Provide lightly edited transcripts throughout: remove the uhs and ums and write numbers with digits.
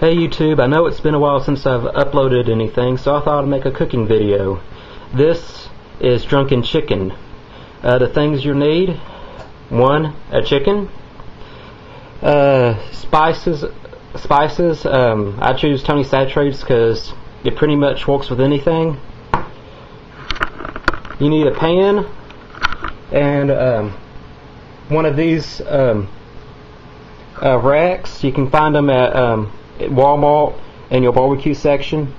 Hey YouTube, I know it's been a while since I've uploaded anything, so I thought I'd make a cooking video. This is Drunken Chicken. The things you need: 1. A chicken. Spices. I choose Tony Chachere's because it pretty much works with anything. You need a pan and one of these racks. You can find them at Walmart in your barbecue section.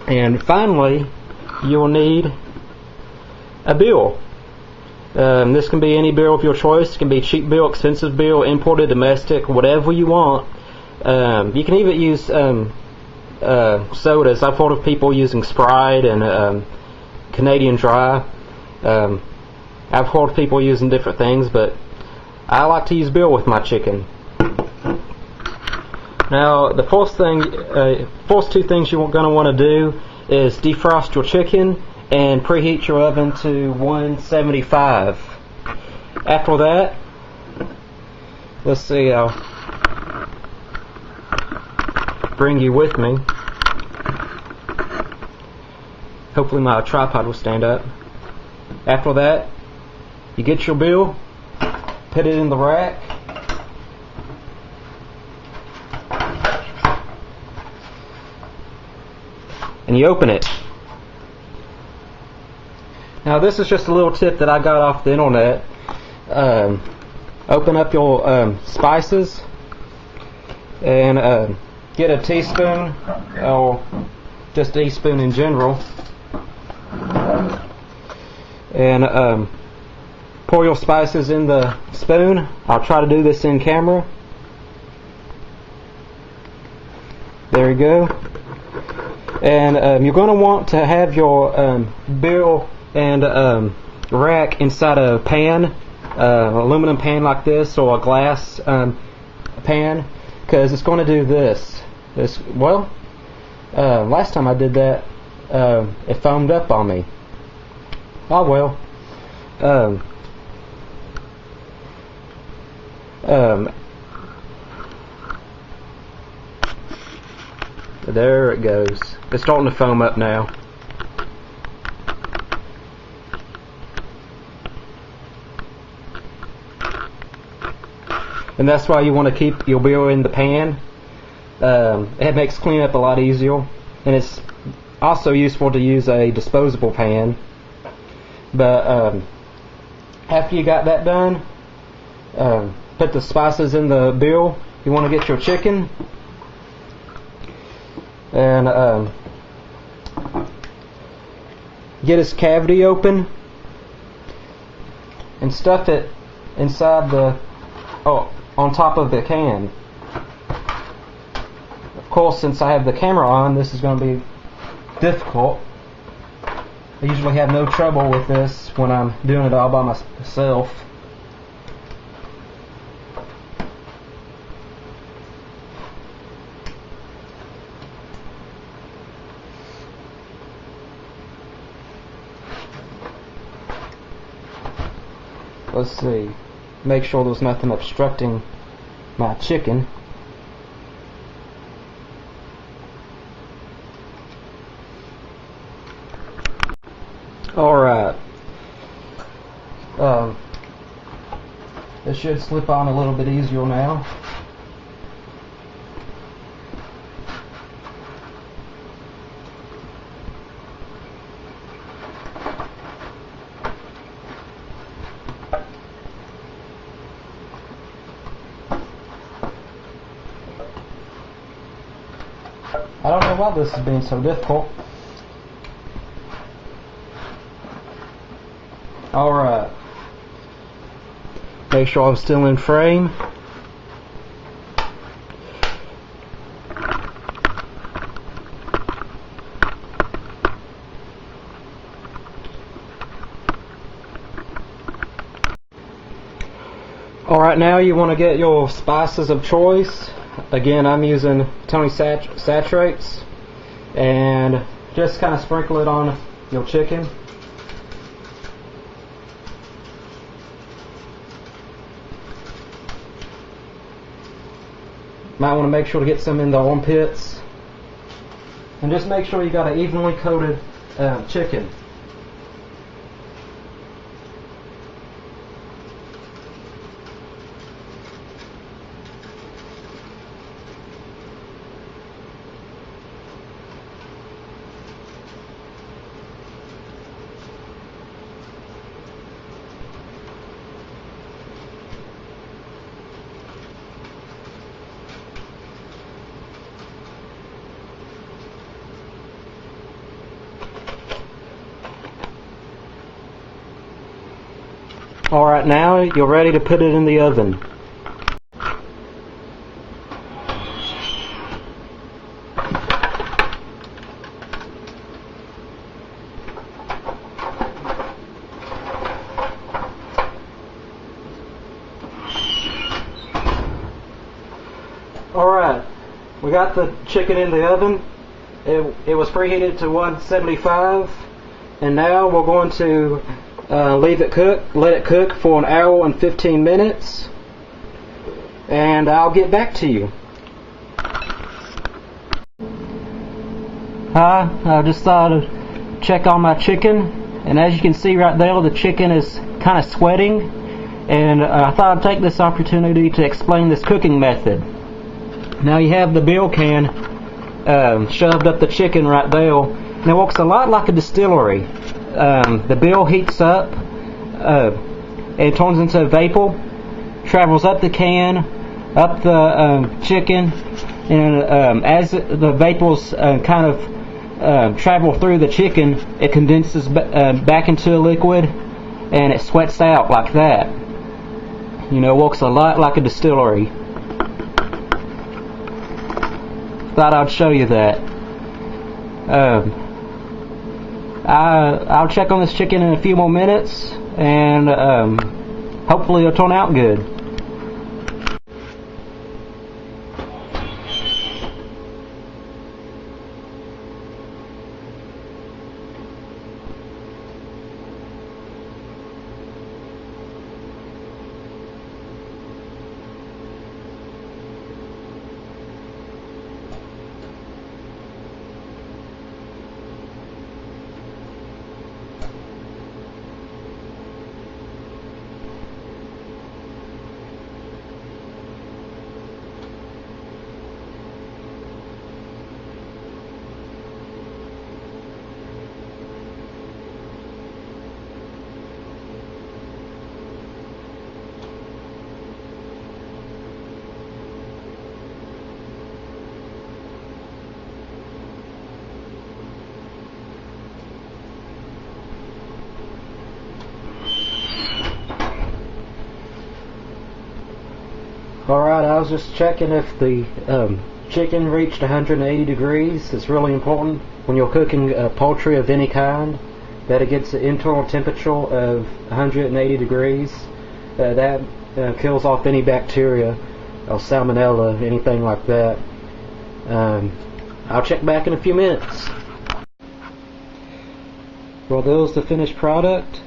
And finally, you'll need a bill. This can be any bill of your choice. It can be cheap bill, expensive bill, imported, domestic, whatever you want. You can even use sodas. I've heard of people using Sprite and Canadian Dry. I've heard of people using different things, but I like to use bill with my chicken. Now, the first two things you're going to want to do is defrost your chicken and preheat your oven to 175. After that, let's see, I'll bring you with me. Hopefully my tripod will stand up. After that, you get your bill, put it in the rack, and you open it. Now this is just a little tip that I got off the internet. Open up your spices and get a teaspoon, or just a teaspoon in general, and pour your spices in the spoon. I'll try to do this in camera. There you go. And you're going to want to have your bill and rack inside a pan, aluminum pan like this, or a glass pan, because it's going to do this. Last time I did that, it foamed up on me. Oh well. There it goes. It's starting to foam up now. And that's why you want to keep your bill in the pan. It makes cleanup a lot easier, and it's also useful to use a disposable pan. But after you got that done, put the spices in the bill. You want to get your chicken and get its cavity open and stuff it inside the on top of the can. Of course, since I have the camera on, this is going to be difficult. I usually have no trouble with this when I'm doing it all by myself. Let's see. Make sure there's nothing obstructing my chicken. Alright. It should slip on a little bit easier now. I don't know why this is being so difficult. Alright. Make sure I'm still in frame. Alright, now you want to get your spices of choice. Again, I'm using Tony Chachere's, and just kind of sprinkle it on your chicken. Might want to make sure to get some in the armpits. And just make sure you got an evenly coated chicken. Alright, now you're ready to put it in the oven. Alright, we got the chicken in the oven. It was preheated to 175, and now we're going to let it cook for an hour and 15 minutes, and I'll get back to you. Hi, I just thought to check on my chicken, and as you can see right there, the chicken is kind of sweating, and I thought I'd take this opportunity to explain this cooking method. Now you have the bill can shoved up the chicken right there, and it works a lot like a distillery. The bill heats up, it turns into vapor, travels up the can, up the chicken, and as the vapors kind of travel through the chicken, it condenses back into a liquid, and it sweats out like that. You know, it works a lot like a distillery. Thought I'd show you that. I'll check on this chicken in a few more minutes, and hopefully it'll turn out good. Alright, I was just checking if the chicken reached 180 degrees. It's really important when you're cooking poultry of any kind that it gets an internal temperature of 180 degrees. That kills off any bacteria or salmonella, anything like that. I'll check back in a few minutes. Well, there's the finished product.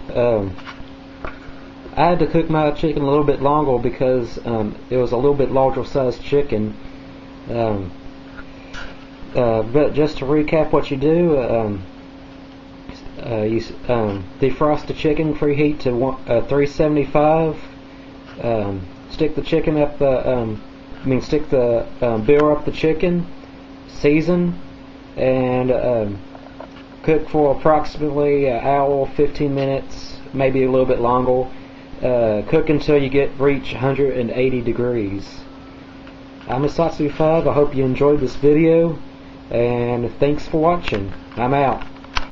I had to cook my chicken a little bit longer because it was a little bit larger sized chicken. But just to recap what you do, you defrost the chicken, preheat to 375. Stick the chicken up the, stick the bill up the chicken, season, and cook for approximately an hour, 15 minutes, maybe a little bit longer. Cook until you reach 180 degrees. I'm Isatsu5. I hope you enjoyed this video, and thanks for watching. I'm out.